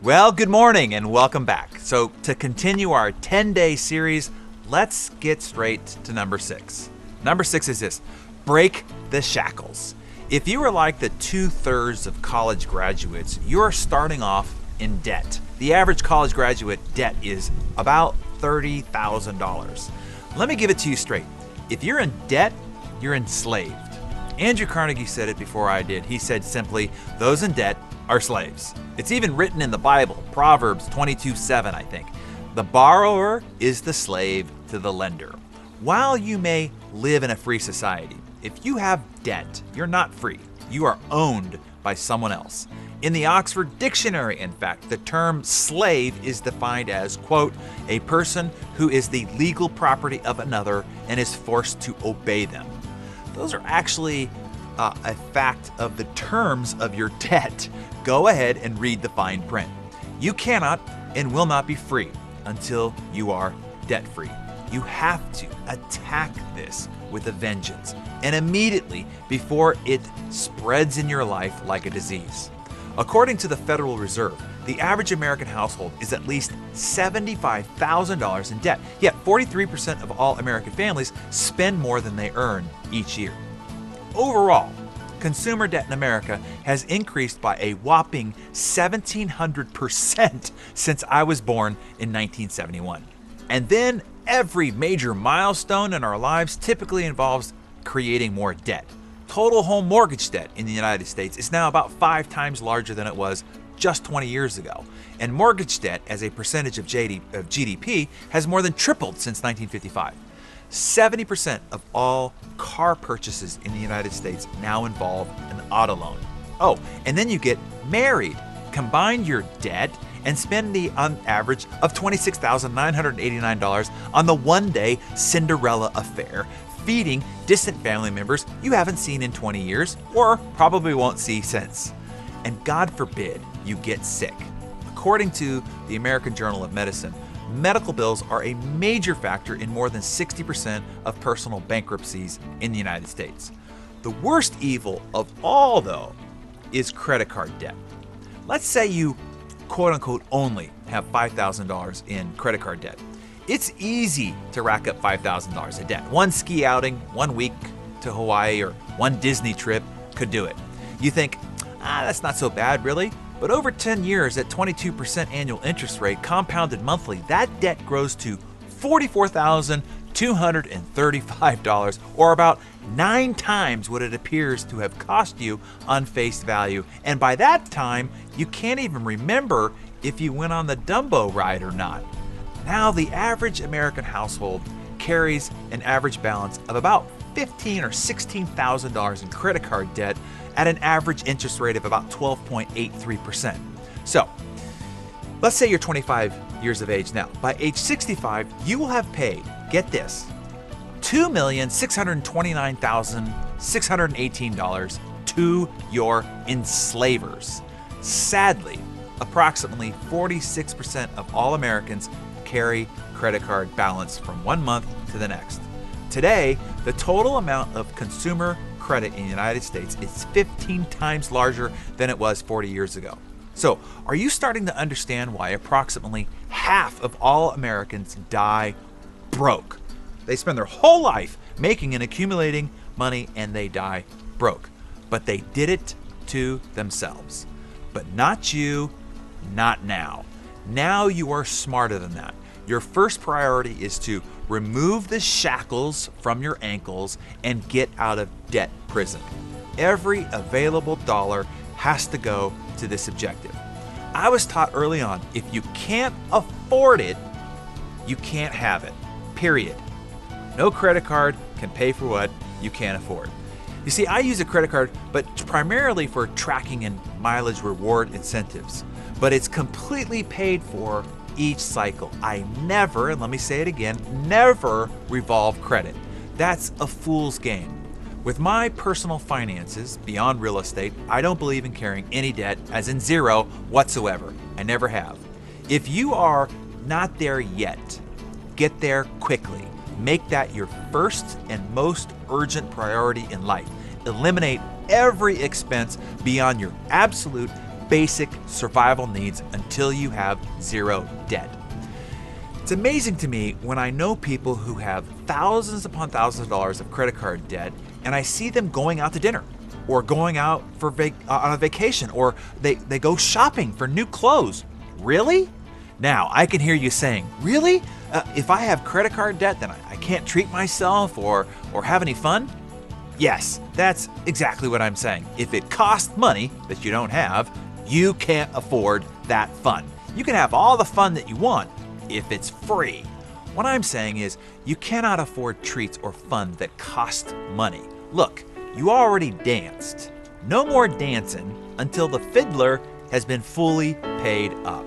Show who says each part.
Speaker 1: Well, good morning and welcome back. So to continue our 10-day series, let's get straight to number 6. Number 6 is this: break the shackles. If you are like the 2/3 of college graduates, you're starting off in debt. The average college graduate debt is about $30,000. Let me give it to you straight. If you're in debt, you're enslaved. Andrew Carnegie said it before I did. He said simply, those in debt are slaves. It's even written in the Bible, Proverbs 22:7, I think. The borrower is the slave to the lender. While you may live in a free society, if you have debt, you're not free. You are owned by someone else. In the Oxford Dictionary, in fact, the term slave is defined as, quote, a person who is the legal property of another and is forced to obey them. Those are actually a fact of the terms of your debt. Go ahead and read the fine print. You cannot and will not be free until you are debt-free. You have to attack this with a vengeance, and immediately before it spreads in your life like a disease. According to the Federal Reserve, the average American household is at least $75,000 in debt, yet 43% of all American families spend more than they earn each year. Overall, consumer debt in America has increased by a whopping 1,700% since I was born in 1971. And then every major milestone in our lives typically involves creating more debt. Total home mortgage debt in the United States is now about 5 times larger than it was just 20 years ago. And mortgage debt as a percentage of GDP has more than tripled since 1955. 70% of all car purchases in the United States now involve an auto loan. Oh, and then you get married. Combine your debt and spend the average of $26,989 on the one-day Cinderella affair, feeding distant family members you haven't seen in 20 years or probably won't see since. And God forbid you get sick. According to the American Journal of Medicine, medical bills are a major factor in more than 60% of personal bankruptcies in the United States. The worst evil of all, though, is credit card debt. Let's say you quote-unquote only have $5,000 in credit card debt. It's easy to rack up $5,000 in debt. One ski outing, 1 week to Hawaii, or one Disney trip could do it. You think, that's not so bad, really? But over 10 years at 22% annual interest rate compounded monthly, that debt grows to $44,235, or about 9 times what it appears to have cost you on face value. And by that time, you can't even remember if you went on the Dumbo ride or not. Now the average American household carries an average balance of about $15,000 or $16,000 in credit card debt at an average interest rate of about 12.83%. So, let's say you're 25 years of age now. By age 65, you will have paid, get this, $2,629,618 to your enslavers. Sadly, approximately 46% of all Americans carry credit card balance from one month to the next. Today, the total amount of consumer credit in the United States is 15 times larger than it was 40 years ago. So, are you starting to understand why approximately half of all Americans die broke? They spend their whole life making and accumulating money and they die broke. But they did it to themselves. But not you, not now. Now you are smarter than that. Your first priority is to remove the shackles from your ankles and get out of debt prison. Every available dollar has to go to this objective. I was taught early on, if you can't afford it, you can't have it, period. No credit card can pay for what you can't afford. You see, I use a credit card, but primarily for tracking and mileage reward incentives. But it's completely paid for each cycle. I never, and let me say it again, never revolve credit. That's a fool's game. With my personal finances beyond real estate, I don't believe in carrying any debt, as in zero whatsoever. I never have. If you are not there yet, get there quickly. Make that your first and most urgent priority in life. Eliminate every expense beyond your absolute basic survival needs until you have zero debt. It's amazing to me when I know people who have thousands upon thousands of dollars of credit card debt, and I see them going out to dinner or going out for on a vacation, or they go shopping for new clothes. Really? Now, I can hear you saying, really? If I have credit card debt, then I can't treat myself or have any fun? Yes, that's exactly what I'm saying. If it costs money that you don't have, you can't afford that fun. You can have all the fun that you want if it's free. What I'm saying is you cannot afford treats or fun that cost money. Look, you already danced. No more dancing until the fiddler has been fully paid up.